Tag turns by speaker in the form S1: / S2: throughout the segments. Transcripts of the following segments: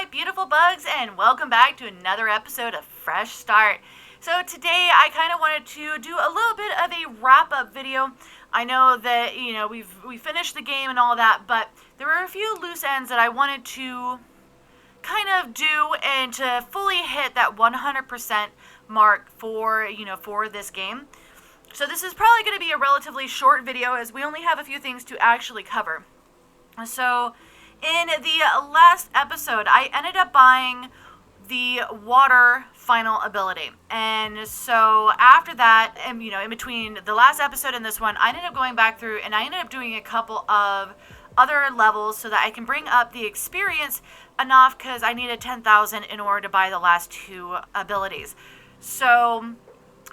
S1: my beautiful bugs, and welcome back to another episode of Fresh Start. So today I kind of wanted to do a little bit of a wrap-up video. I know that, we finished the game and all that, but there were a few loose ends that I wanted to kind of do and to fully hit that 100% mark for this game. So this is probably going to be a relatively short video as we only have a few things to actually cover. So in the last episode, I ended up buying the water final ability. And so after that, and in between the last episode and this one, I ended up going back through and I ended up doing a couple of other levels so that I can bring up the experience enough, because I needed 10,000 in order to buy the last two abilities. So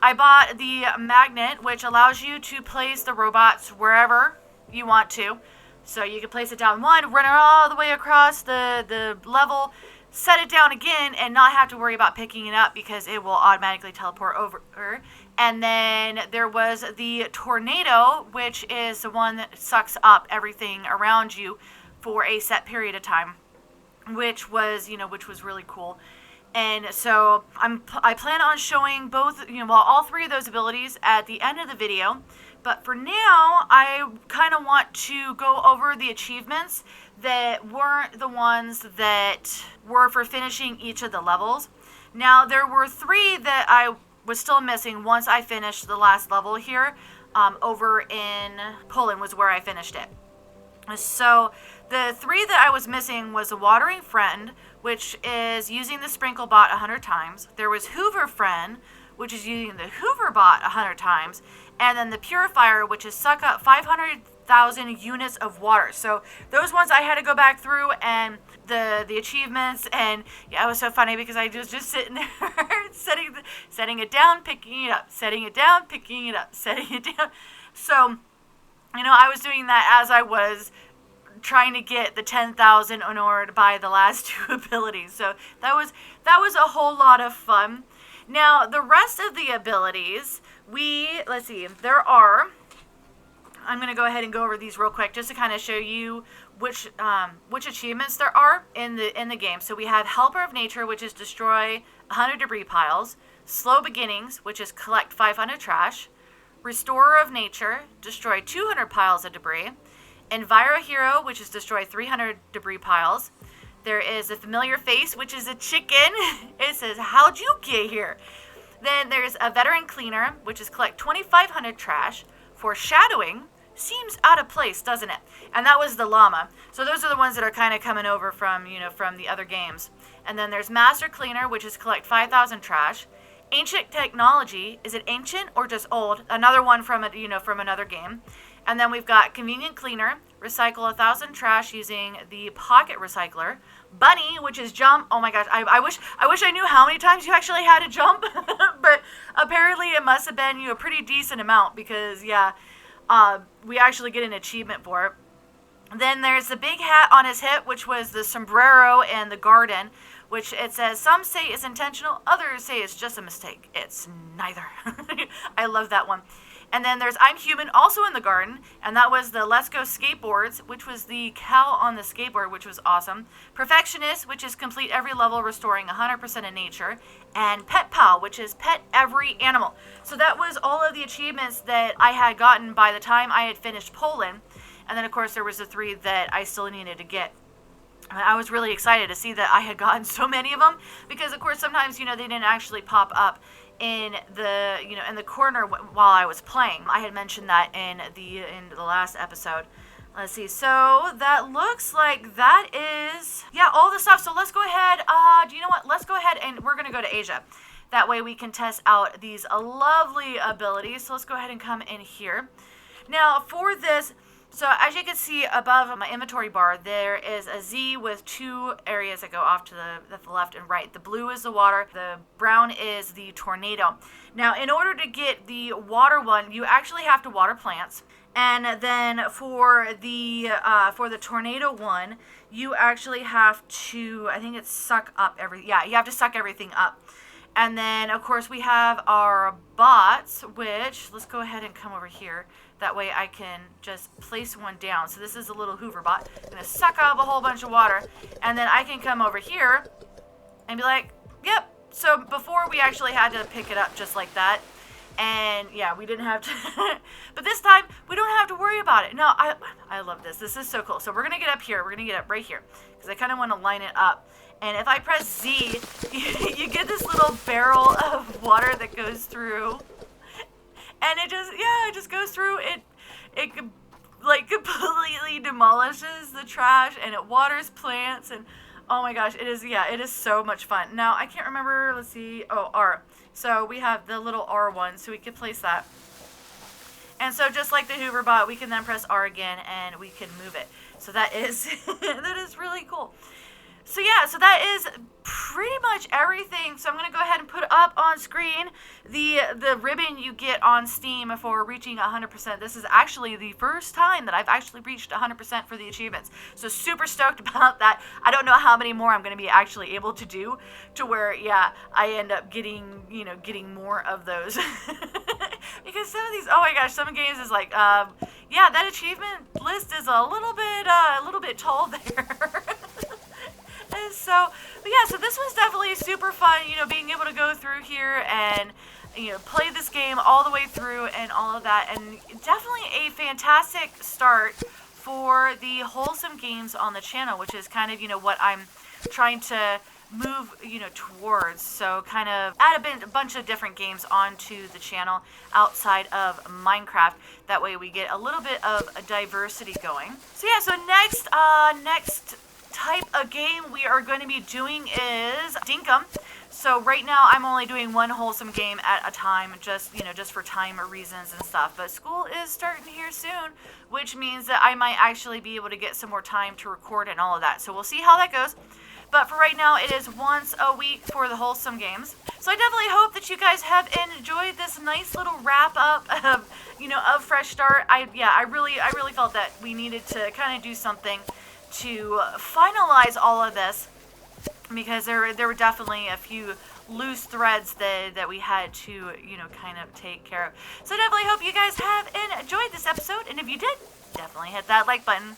S1: I bought the magnet, which allows you to place the robots wherever you want to. So you can place it down one, run it all the way across the level, set it down again, and not have to worry about picking it up because it will automatically teleport over. And then there was the tornado, which is the one that sucks up everything around you for a set period of time, which was really cool. And so I plan on showing both, all three of those abilities at the end of the video. But for now, I kind of want to go over the achievements that weren't the ones that were for finishing each of the levels. Now, there were three that I was still missing once I finished the last level here. Over in Poland was where I finished it. So the three that I was missing was the Watering Friend, which is using the Sprinkle Bot 100 times. There was Hoover Friend, which is using the Hoover Bot 100 times. And then the Purifier, which is suck up 500,000 units of water. So those ones I had to go back through and the achievements, and yeah, it was so funny because I was just sitting there setting it down, picking it up, setting it down, picking it up, setting it down. So, I was doing that as I was trying to get the 10,000 in order to buy the last two abilities. So that was a whole lot of fun. Now, the rest of the abilities, I'm going to go ahead and go over these real quick just to kind of show you which achievements there are in the game. So we have Helper of Nature, which is destroy 100 debris piles. Slow Beginnings, which is collect 500 trash. Restorer of Nature, destroy 200 piles of debris. Enviro Hero, which is destroy 300 debris piles. There is a Familiar Face, which is a chicken. It says, "How'd you get here?" Then there's a Veteran Cleaner, which is collect 2,500 trash. Foreshadowing seems out of place, doesn't it? And that was the llama. So those are the ones that are kind of coming over from the other games. And then there's Master Cleaner, which is collect 5,000 trash. Ancient Technology, is it ancient or just old? Another one from another game. And then we've got Convenient Cleaner, recycle 1,000 trash using the Pocket Recycler. Bunny, which is jump. Oh my gosh, I wish I knew how many times you actually had to jump, but apparently it must have been a pretty decent amount because we actually get an achievement for it. Then there's the big hat on his hip, which was the sombrero and the garden, which it says some say is intentional, others say it's just a mistake. It's neither. I love that one. And then there's I'm Human, also in the garden, and that was the Let's Go Skateboards, which was the cow on the skateboard, which was awesome. Perfectionist, which is complete every level, restoring 100% in nature. And Pet Pal, which is pet every animal. So that was all of the achievements that I had gotten by the time I had finished Poland. And then, of course, there was the three that I still needed to get. I was really excited to see that I had gotten so many of them because, of course, sometimes, they didn't actually pop up in the corner while I was playing. I had mentioned that in the last episode. Let's see. So that looks like that is all the stuff. So let's go ahead. Do you know what? Let's go ahead and we're gonna go to Asia. That way we can test out these lovely abilities. So let's go ahead and come in here. Now for this. So as you can see above my inventory bar, there is a Z with two areas that go off to the left and right. The blue is the water. The brown is the tornado. Now, in order to get the water one, you actually have to water plants. And then for the tornado one, you actually have to, I think it's suck up you have to suck everything up. And then, of course, we have our bots, which, let's go ahead and come over here. That way I can just place one down. So this is a little Hoover bot. I'm going to suck up a whole bunch of water. And then I can come over here and be like, yep. So before we actually had to pick it up just like that. And yeah, we didn't have to. But this time, we don't have to worry about it. No, I love this. This is so cool. So we're going to get up here. We're going to get up right here. Because I kind of want to line it up. And if I press Z, you get this little barrel of water that goes through. And it just goes through. It like completely demolishes the trash, and it waters plants, and oh my gosh, it is so much fun. Now I can't remember. Let's see. Oh, R. So we have the little R one, so we can place that. And so just like the Hoover bot, we can then press R again, and we can move it. So that is that is really cool. So yeah, so that is pretty much everything. So I'm going to go ahead and put up on screen the ribbon you get on Steam for reaching 100%. This is actually the first time that I've actually reached 100% for the achievements. So super stoked about that. I don't know how many more I'm going to be actually able to do to where, yeah, I end up getting more of those. Because some of these, oh my gosh, some games is like, yeah, that achievement list is a little bit tall there. And so, but yeah, so this was definitely super fun, being able to go through here and, play this game all the way through and all of that. And definitely a fantastic start for the wholesome games on the channel, which is kind of, what I'm trying to move, towards. So kind of add a bunch of different games onto the channel outside of Minecraft. That way we get a little bit of a diversity going. So yeah, so next type of game we are going to be doing is Dinkum. So right now I'm only doing one wholesome game at a time, just for time reasons and stuff. But school is starting here soon, which means that I might actually be able to get some more time to record and all of that. So we'll see how that goes. But for right now, it is once a week for the wholesome games. So I definitely hope that you guys have enjoyed this nice little wrap up of, of Fresh Start. I really felt that we needed to kind of do something to finalize all of this, because there were definitely a few loose threads that we had to kind of take care of. So I definitely hope you guys have enjoyed this episode, and if you did, definitely hit that like button.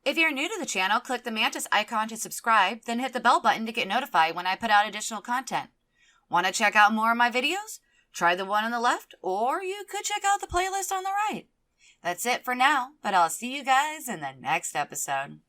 S2: If you're new to the channel, click the Mantis icon to subscribe, then hit the bell button to get notified when I put out additional content. Want to check out more of my videos? Try the one on the left, or you could check out the playlist on the right. That's it for now, but I'll see you guys in the next episode.